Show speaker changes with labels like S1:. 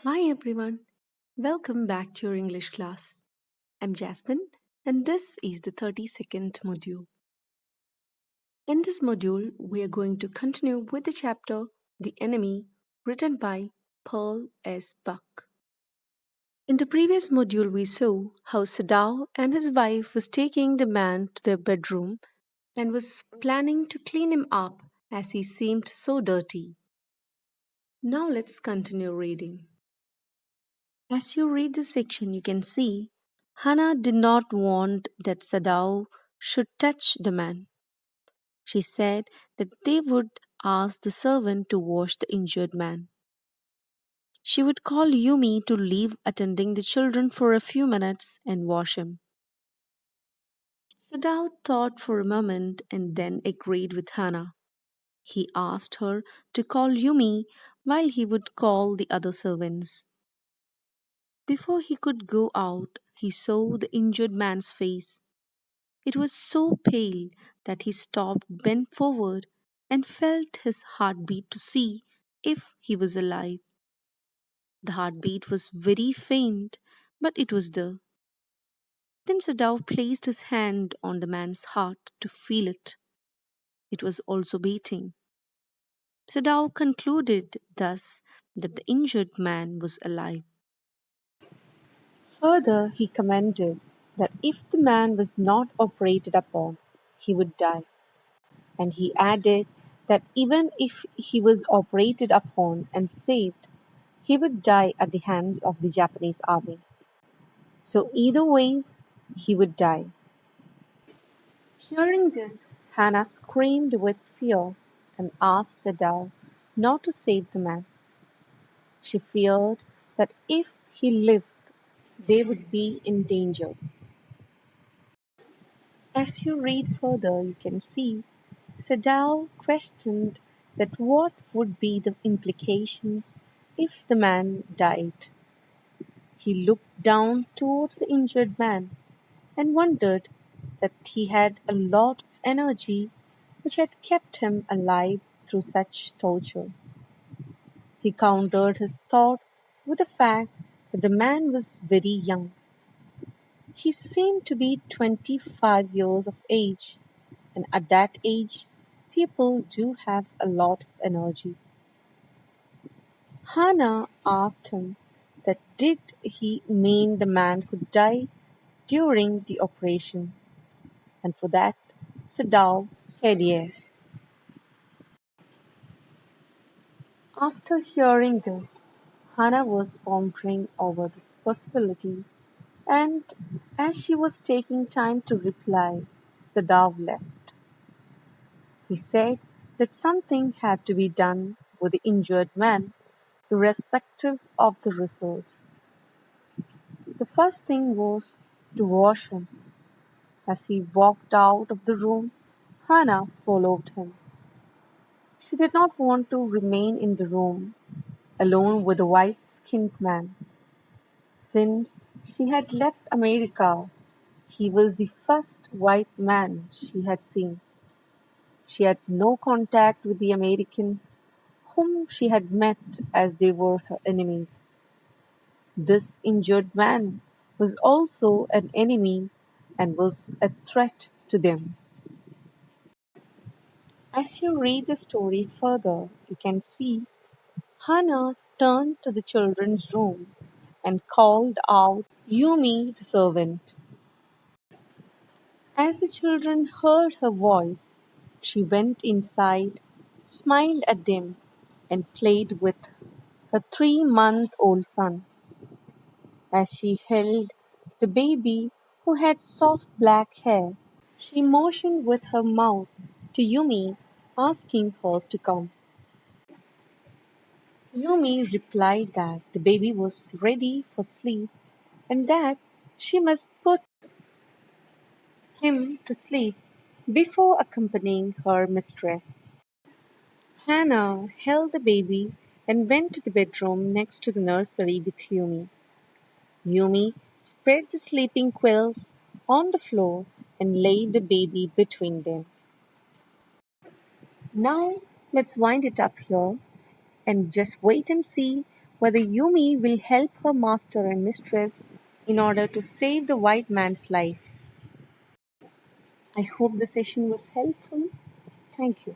S1: Hi everyone, welcome back to your English class. I'm Jasmine and this is the 32nd module. In this module, we are going to continue with the chapter The Enemy written by Pearl S. Buck. In the previous module, we saw how Sadao and his wife was taking the man to their bedroom and was planning to clean him up as he seemed so dirty. Now let's continue reading. As you read this section, you can see Hannah did not want that Sadao should touch the man. She said that they would ask the servant to wash the injured man. She would call Yumi to leave attending the children for a few minutes and wash him. Sadao thought for a moment and then agreed with Hannah. He asked her to call Yumi while he would call the other servants. Before he could go out, he saw the injured man's face. It was so pale that he stopped, bent forward, and felt his heartbeat to see if he was alive. The heartbeat was very faint, but it was there. Then Sadao placed his hand on the man's heart to feel it. It was also beating. Sadao concluded thus that the injured man was alive. Further, he commented that if the man was not operated upon, he would die. And he added that even if he was operated upon and saved, he would die at the hands of the Japanese army. So, either ways, he would die. Hearing this, Hannah screamed with fear and asked Sadao not to save the man. She feared that if he lived, they would be in danger. As you read further, you can see Sadao questioned that what would be the implications if the man died. He looked down towards the injured man and wondered that he had a lot of energy which had kept him alive through such torture. He countered his thought with the fact that the man was very young. He seemed to be 25 years of age, and at that age, people do have a lot of energy. Hannah asked him that did he mean the man could die during the operation, and for that Sadao said yes. After hearing this, Hannah was pondering over this possibility, and as she was taking time to reply, Sadao left. He said that something had to be done with the injured man, irrespective of the result. The first thing was to wash him. As he walked out of the room, Hannah followed him. She did not want to remain in the room alone with the white-skinned man. Since she had left America, he was the first white man she had seen. She had no contact with the Americans, whom she had met as they were her enemies. This injured man was also an enemy and was a threat to them. As you read the story further, you can see Hannah turned to the children's room and called out Yumi the servant. As the children heard her voice, she went inside, smiled at them, and played with her 3-month-old son. As she held the baby, who had soft black hair, she motioned with her mouth to Yumi, asking her to come. Yumi replied that the baby was ready for sleep and that she must put him to sleep before accompanying her mistress. Hannah held the baby and went to the bedroom next to the nursery with Yumi. Yumi spread the sleeping quilts on the floor and laid the baby between them. Now let's wind it up here and just wait and see whether Yumi will help her master and mistress in order to save the white man's life. I hope the session was helpful. Thank you.